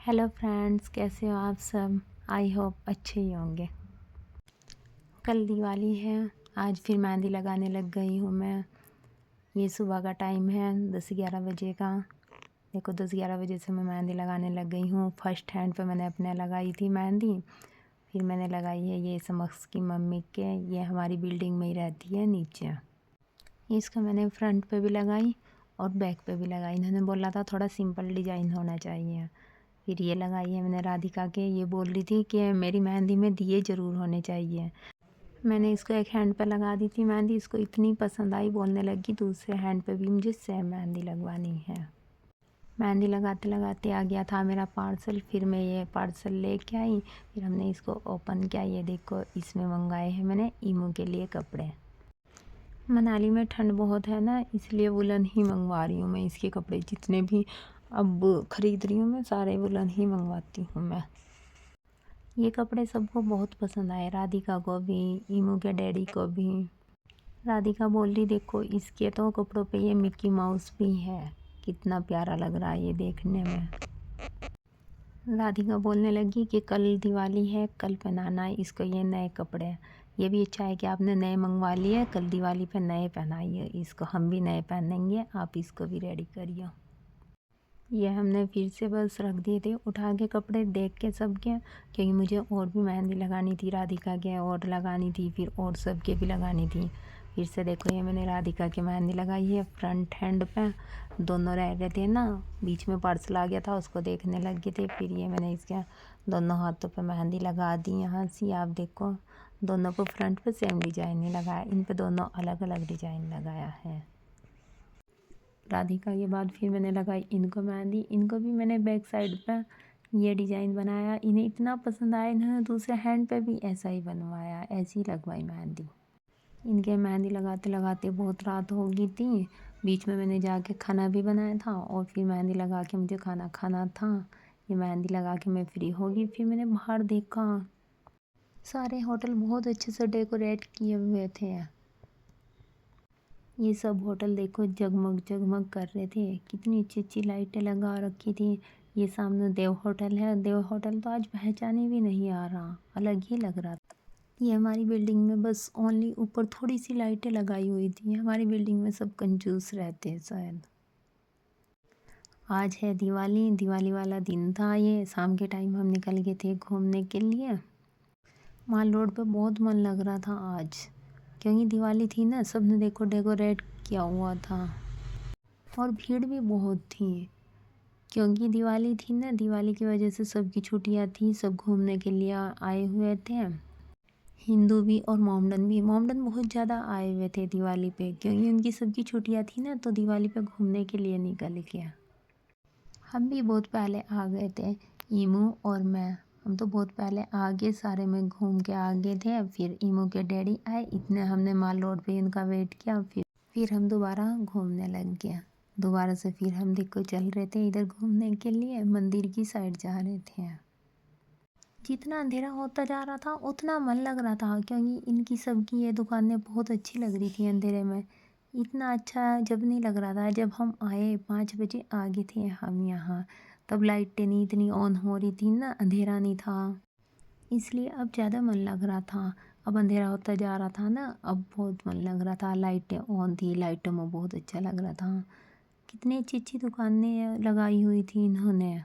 Hello friends, कैसे हो आप सब। आई होप अच्छे ही होंगे। कल दिवाली है, आज फिर मेहंदी लगाने लग गई हूँ मैं। ये सुबह का टाइम है 10-11 बजे का। देखो 10-11 बजे से मैं मेहंदी लगाने लग गई हूँ। फर्स्ट हैंड पे मैंने अपने लगाई थी मेहंदी, फिर मैंने लगाई है ये समक्ष की मम्मी के। ये हमारी बिल्डिंग में ही रहती है नीचे। इसका मैंने फ्रंट पे भी लगाई और बैक पे भी लगाई। इन्होंने बोला था थोड़ा सिंपल डिज़ाइन होना चाहिए। फिर ये लगाई है मैंने राधिका के। ये बोल रही थी कि मेरी मेहंदी में दिए ज़रूर होने चाहिए। मैंने इसको एक हैंड पे लगा दी थी मेहंदी। इसको इतनी पसंद आई, बोलने लगी दूसरे हैंड पे भी मुझे सेम मेहंदी लगवानी है। मेहंदी लगाते लगाते आ गया था मेरा पार्सल। फिर मैं ये पार्सल लेके आई। फिर हमने इसको ओपन किया। ये देखो, इसमें मंगाए हैं मैंने ईमू के लिए कपड़े। मनाली में ठंड बहुत है ना, इसलिए वुलन ही मंगवा रही हूँ मैं। इसके कपड़े जितने भी अब ख़रीद रही हूँ मैं, सारे वुलन ही मंगवाती हूँ मैं। ये कपड़े सबको बहुत पसंद आए, राधिका को भी, ईमू के डैडी को भी। राधिका बोल रही देखो इसके तो कपड़ों पे ये मिक्की माउस भी है, कितना प्यारा लग रहा है ये देखने में। राधिका बोलने लगी कि कल दिवाली है, कल पहनाना है इसको ये नए कपड़े। ये भी अच्छा है कि आपने नए मंगवा लिए, कल दिवाली पे नए पहनाइए इसको, हम भी नए पहनेंगे, आप इसको भी रेडी करिए। ये हमने फिर से बस रख दिए थे उठा के कपड़े देख के सबके, क्योंकि मुझे और भी मेहंदी लगानी थी, राधिका के और लगानी थी, फिर और सबके भी लगानी थी। फिर से देखो ये मैंने राधिका की मेहंदी लगाई है फ्रंट हैंड पे। दोनों रह गए थे ना, बीच में पार्सल आ गया था, उसको देखने लग गए थे। फिर ये मैंने इसके दोनों हाथों पे मेहंदी लगा दी। यहाँ से आप देखो, दोनों को फ्रंट पे सेम डिजाइन नहीं लगाया, इन पे दोनों अलग अलग डिजाइन लगाया है। राधिका के बाद फिर मैंने लगाई इनको मेहंदी। इनको भी मैंने बैक साइड पे ये डिज़ाइन बनाया। इन्हें इतना पसंद आया, इन्होंने दूसरे हैंड पे भी ऐसा ही बनवाया, ऐसी ही लगवाई मेहंदी। इनके मेहंदी लगाते लगाते बहुत रात हो गई थी। बीच में मैंने जाके खाना भी बनाया था और फिर मेहंदी लगा के मुझे खाना खाना था। ये मेहंदी लगा के मैं फ्री हो गई। फिर मैंने बाहर देखा, सारे होटल बहुत अच्छे से डेकोरेट किए हुए थे। ये सब होटल देखो जगमग जगमग कर रहे थे, कितनी अच्छी अच्छी लाइटें लगा रखी थी। ये सामने देव होटल है। देव होटल तो आज पहचाने भी नहीं आ रहा, अलग ही लग रहा था। ये हमारी बिल्डिंग में बस ओनली ऊपर थोड़ी सी लाइटें लगाई हुई थी। हमारी बिल्डिंग में सब कंजूस रहते हैं शायद। आज है दिवाली, दिवाली वाला दिन था। ये शाम के टाइम हम निकल गए थे घूमने के लिए। माल रोड पे बहुत मन लग रहा था आज, क्योंकि दिवाली थी ना, सबने देखो डेकोरेट किया हुआ था और भीड़ भी बहुत थी, क्योंकि दिवाली थी ना, दिवाली की वजह से सबकी छुट्टियां थी, सब घूमने के लिए आए हुए थे। हिंदू भी और मोमडन भी। मोमडन बहुत ज़्यादा आए हुए थे दिवाली पे, क्योंकि उनकी सबकी छुट्टियां थी ना, तो दिवाली पे घूमने के लिए निकल गया। हम भी बहुत पहले आ गए थे, ईमू और मैं। हम तो बहुत पहले आगे सारे में घूम के आ गए थे। फिर ईमू के डैडी आए, इतने हमने माल रोड पे उनका वेट किया। फिर हम दोबारा घूमने लग गया। दोबारा से फिर हम देखो चल रहे थे इधर घूमने के लिए, मंदिर की साइड जा रहे थे। जितना अंधेरा होता जा रहा था उतना मन लग रहा था, क्योंकि इनकी सबकी ये दुकानें बहुत अच्छी लग रही थी अंधेरे में। इतना अच्छा जब नहीं लग रहा था, जब हम आए 5 बजे आ गए थे हम यहाँ, तब लाइटें नहीं इतनी ऑन हो रही थी ना, अंधेरा नहीं था, इसलिए अब ज़्यादा मन लग रहा था। अब अंधेरा होता जा रहा था ना, अब बहुत मन लग रहा था। लाइटें ऑन थी, लाइटों में बहुत अच्छा लग रहा था। कितनी अच्छी अच्छी दुकानें लगाई हुई थी इन्होंने।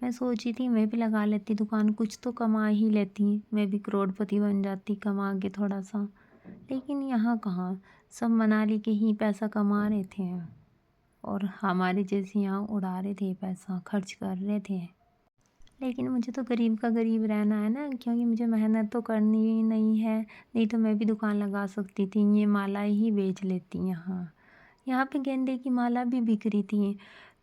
मैं सोची थी मैं भी लगा लेती दुकान, कुछ तो कमा ही लेती, मैं भी करोड़पति बन जाती कमा के थोड़ा सा। लेकिन यहाँ कहाँ, सब मनाली के ही पैसा कमा रहे थे और हमारे जैसे यहाँ उड़ा रहे थे, पैसा खर्च कर रहे थे। लेकिन मुझे तो गरीब का गरीब रहना है ना, क्योंकि मुझे मेहनत तो करनी ही नहीं है। नहीं तो मैं भी दुकान लगा सकती थी, ये माला ही बेच लेती। यहाँ यहाँ पे गेंदे की माला भी बिक रही थी,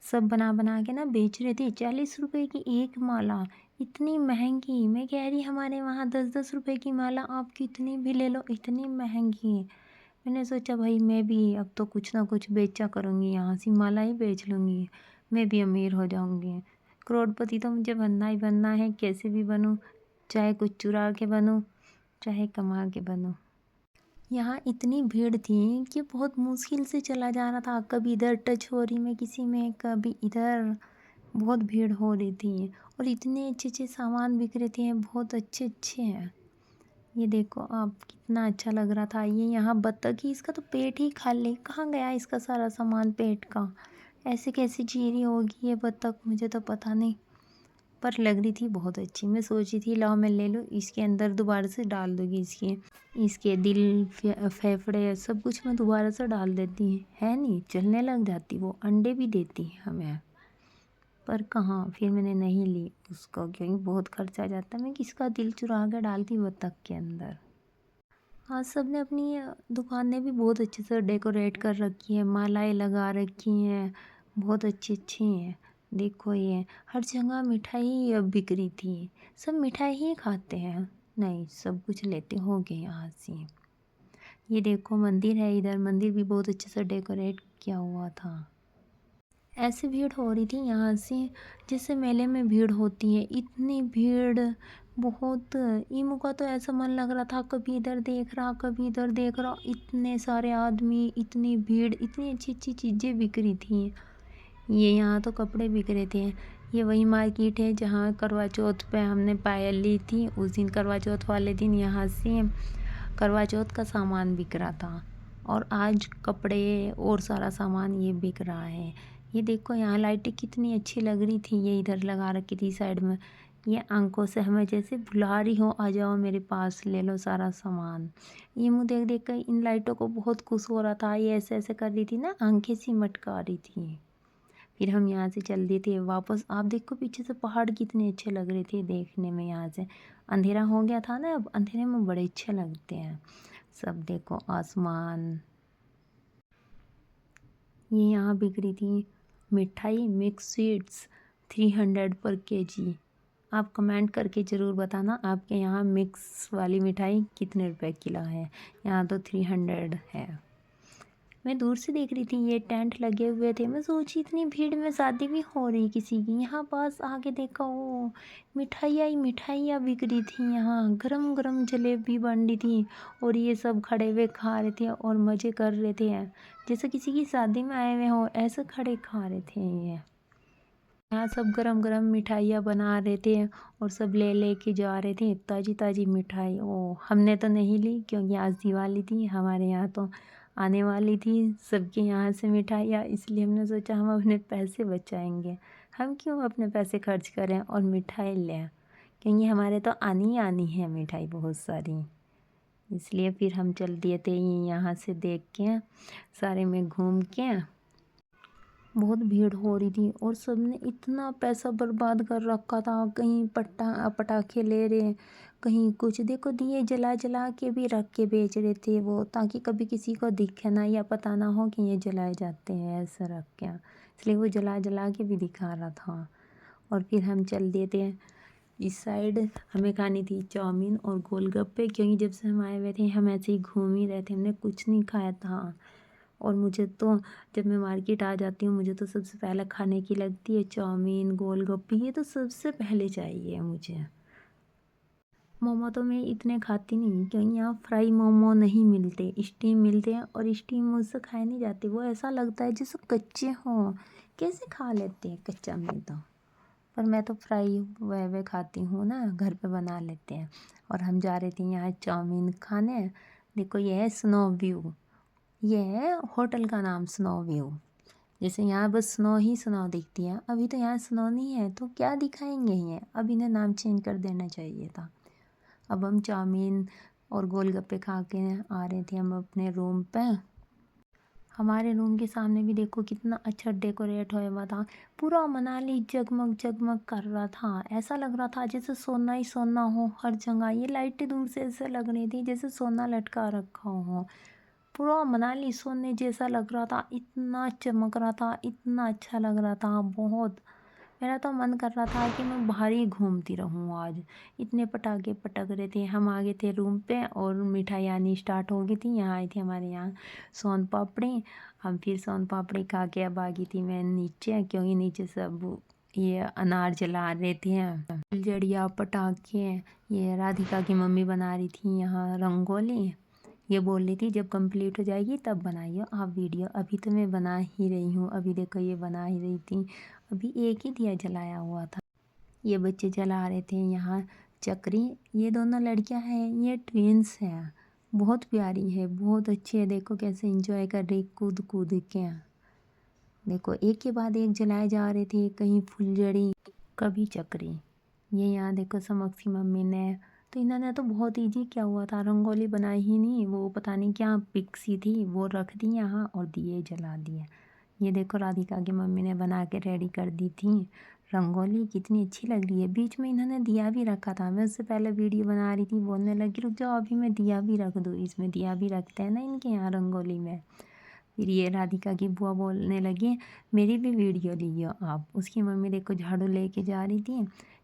सब बना बना के ना बेच रहे थे। 40 रुपए की एक माला, इतनी महंगी। मैं कह रही हमारे वहाँ 10-10 रुपए की माला, आप कितनी भी ले लो, इतनी महंगी। मैंने सोचा भाई मैं भी अब तो कुछ ना कुछ बेचा करूँगी, यहाँ से माला ही बेच लूँगी, मैं भी अमीर हो जाऊँगी। करोड़पति तो मुझे बनना ही बनना है, कैसे भी बनूँ, चाहे कुछ चुरा के बनूँ, चाहे कमा के बनूँ। यहाँ इतनी भीड़ थी कि बहुत मुश्किल से चला जा रहा था, कभी इधर टच हो रही मैं किसी में, कभी इधर, बहुत भीड़ हो रही थी और इतने अच्छे अच्छे सामान बिक रहे थे, बहुत अच्छे अच्छे हैं। ये देखो आप, कितना अच्छा लग रहा था। ये यहाँ बत्तख ही, इसका तो पेट ही खाली, कहाँ गया इसका सारा सामान पेट का। ऐसे कैसे जी रही होगी ये बत्तख, मुझे तो पता नहीं, पर लग रही थी बहुत अच्छी। मैं सोची थी लाओ मैं ले लूँ, इसके अंदर दोबारा से डाल दूँगी इसके दिल फेफड़े सब कुछ मैं दोबारा से डाल देती है नहीं, चलने लग जाती, वो अंडे भी देती है हमें। पर कहाँ, फिर मैंने नहीं ली उसको, क्योंकि बहुत खर्चा आ जाता है। मैं किसका दिल चुरा के डालती बत्तख के अंदर। हाँ, सब ने अपनी दुकानें भी बहुत अच्छे से डेकोरेट कर रखी है, मालाएं लगा रखी हैं, बहुत अच्छी अच्छी हैं। देखो ये हर जगह मिठाई अब बिक रही थी, सब मिठाई ही खाते हैं, नहीं सब कुछ लेते होंगे यहाँ से। ये देखो मंदिर है, इधर मंदिर भी बहुत अच्छे से डेकोरेट किया हुआ था। ऐसे भीड़ हो रही थी यहाँ से जैसे मेले में भीड़ होती है, इतनी भीड़ बहुत। ईमू का तो ऐसा मन लग रहा था, कभी इधर देख रहा कभी इधर देख रहा, इतने सारे आदमी, इतनी भीड़, इतनी अच्छी अच्छी चीज़ें बिक रही थी। ये यहाँ तो कपड़े बिक रहे थे। ये वही मार्केट है जहाँ करवा चौथ पे हमने पायल ली थी। उस दिन करवा चौथ वाले दिन यहाँ से करवा चौथ का सामान बिक रहा था, और आज कपड़े और सारा सामान ये बिक रहा है। ये देखो यहाँ लाइटें कितनी अच्छी लग रही थी, ये इधर लगा रखी थी साइड में। ये आंखों से हमें जैसे बुला रही हो, आ जाओ मेरे पास ले लो सारा सामान। ये मुँह देख देख कर इन लाइटों को बहुत खुश हो रहा था, ये ऐसे ऐसे कर रही थी ना, आंखें सी मटका रही थी। फिर हम यहाँ से चल दिए थे वापस। आप देखो पीछे से पहाड़ कितने अच्छे लग रहे थे देखने में। यहाँ से अंधेरा हो गया था ना, अब अंधेरे में बड़े अच्छे लगते हैं सब। देखो आसमान। ये यहाँ बिक रही थी मिठाई मिक्स स्वीट्स 300 पर केजी। आप कमेंट करके ज़रूर बताना आपके यहाँ मिक्स वाली मिठाई कितने रुपए किलो है। यहाँ तो 300 है। मैं दूर से देख रही थी, ये टेंट लगे हुए थे। मैं सोची इतनी भीड़ में शादी भी हो रही किसी की। यहाँ पास आके देखा, वो मिठाइयाँ ही मिठाइयाँ बिक रही थी। यहाँ गरम गरम जलेबी बन रही थी, और ये सब खड़े हुए खा रहे थे और मज़े कर रहे थे, जैसे किसी की शादी में आए हुए हो, ऐसे खड़े खा रहे थे ये। यहाँ सब गरम गरम मिठाइयाँ बना रहे थे और सब ले ले के जा रहे थे, ताज़ी ताज़ी मिठाई। ओ हमने तो नहीं ली, क्योंकि आज दिवाली थी, हमारे यहाँ तो आने वाली थी सबके यहाँ से मिठाइयाँ, इसलिए हमने सोचा हम अपने पैसे बचाएंगे, हम क्यों अपने पैसे खर्च करें और मिठाई लें, क्योंकि हमारे तो आनी ही आनी है मिठाई बहुत सारी। इसलिए फिर हम चल दिए थे यहाँ से देख के, सारे में घूम के। बहुत भीड़ हो रही थी और सबने इतना पैसा बर्बाद कर रखा था, कहीं पटाखे ले रहे, कहीं कुछ। देखो दिए जला जला के भी रख के बेच रहे थे वो, ताकि कभी किसी को दिखे ना या पता ना हो कि ये जलाए जाते हैं ऐसा रख के, इसलिए वो जला जला के भी दिखा रहा था। और फिर हम चल दिए थे इस साइड। हमें खानी थी चाउमीन और गोलगप्पे, क्योंकि जब से हम आए हुए थे हम ऐसे ही घूम ही रहे थे, हमने कुछ नहीं खाया था। और मुझे तो जब मैं मार्केट आ जाती हूँ, मुझे तो सबसे पहले खाने की लगती है चाउमीन गोलगप्पे, ये तो सबसे पहले चाहिए मुझे। मोमो तो मैं इतने खाती नहीं, क्योंकि यहाँ फ्राई मोमो नहीं मिलते, स्टीम मिलते हैं, और स्टीम मुझसे खाए नहीं जाते। वो ऐसा लगता है जैसे कच्चे हों, कैसे खा लेते हैं कच्चा में तो। पर मैं तो फ्राई वह खाती हूँ ना, घर पे बना लेते हैं। और हम जा रहे थे यहाँ चाउमीन खाने। देखो ये है स्नो व्यू, ये है होटल का नाम स्नो व्यू। जैसे यहाँ बस स्नो ही स्नो दिखती है, अभी तो यहाँ स्नो नहीं है तो क्या दिखाएंगे ये, अब इन्हें नाम चेंज कर देना चाहिए था। अब हम चाउमीन और गोलगप्पे खा के आ रहे थे हम अपने रूम पे। हमारे रूम के सामने भी देखो कितना अच्छा डेकोरेट हुआ था, पूरा मनाली जगमग जगमग कर रहा था। ऐसा लग रहा था जैसे सोना ही सोना हो हर जगह। ये लाइटें दूर से ऐसे लग रही थी जैसे सोना लटका रखा हो, पूरा मनाली सोने जैसा लग रहा था, इतना चमक रहा था, इतना अच्छा लग रहा था बहुत। मेरा तो मन कर रहा था कि मैं बाहर ही घूमती रहूँ आज, इतने पटाखे पटक रहे थे। हम आ गए थे रूम पे और मिठाई आनी स्टार्ट हो गई थी। यहाँ आई थी हमारे यहाँ सोन पापड़ी। हम फिर सोन पापड़ी खा के अब आ गई थी मैं नीचे, क्योंकि नीचे सब ये अनार जला रहे थे, फुलझड़िया पटाखे। ये राधिका की मम्मी बना रही थी यहाँ रंगोली। ये बोल रही थी जब कंप्लीट हो जाएगी तब बनाइए आप वीडियो, अभी तो मैं बना ही रही हूँ। अभी देखो ये बना ही रही थी अभी एक ही दिया जलाया हुआ था। ये बच्चे जला रहे थे यहाँ चक्री। ये दोनों लड़कियां हैं, ये ट्विंस हैं, बहुत प्यारी है, बहुत अच्छी है। देखो कैसे एंजॉय कर रही कूद कूद के। देखो एक के बाद एक जलाए जा रहे थे, कहीं फुलझड़ी कभी चक्री। ये यहाँ देखो समक्सी मम्मी ने, तो इन्होंने तो बहुत इजी क्या हुआ था, रंगोली बनाई ही नहीं, वो पता नहीं क्या पिक्सी थी वो रख दी यहाँ और दिए जला दिए। ये देखो राधिका की मम्मी ने बना के रेडी कर दी थी रंगोली, कितनी अच्छी लग रही है। बीच में इन्होंने दिया भी रखा था, मैं उससे पहले वीडियो बना रही थी, बोलने लगी रुक जाओ अभी मैं दिया भी रख दूँ, इसमें दिया भी रखते हैं ना इनके यहाँ रंगोली में। फिर ये राधिका की बुआ बोलने लगी मेरी भी वीडियो लीजिए आप। उसकी मम्मी देखो झाड़ू लेके जा रही थी।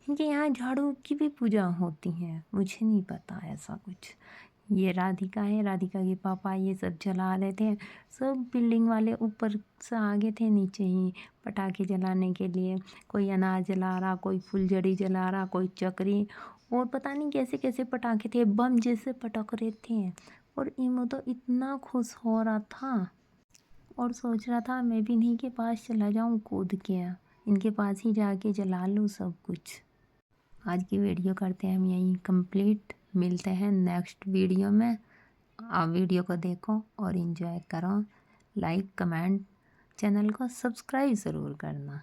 इनके यहाँ झाड़ू की भी पूजा होती है, मुझे नहीं पता ऐसा कुछ। ये राधिका है, राधिका के पापा ये सब जला रहे थे। सब बिल्डिंग वाले ऊपर से आगे थे नीचे ही पटाखे जलाने के लिए। कोई अनार जला रहा, कोई फुलझड़ी जला रहा, कोई चक्री, और पता नहीं कैसे कैसे पटाखे थे, बम जैसे पटक रहे थे। और इमो तो इतना खुश हो रहा था और सोच रहा था मैं भी इन्हीं के पास चला जाऊं कूद के, इनके पास ही जाके जला लूँ सब कुछ। आज की वीडियो करते हैं हम यहीं कंप्लीट, मिलते हैं नेक्स्ट वीडियो में। आप वीडियो को देखो और इन्जॉय करो, लाइक कमेंट, चैनल को सब्सक्राइब ज़रूर करना।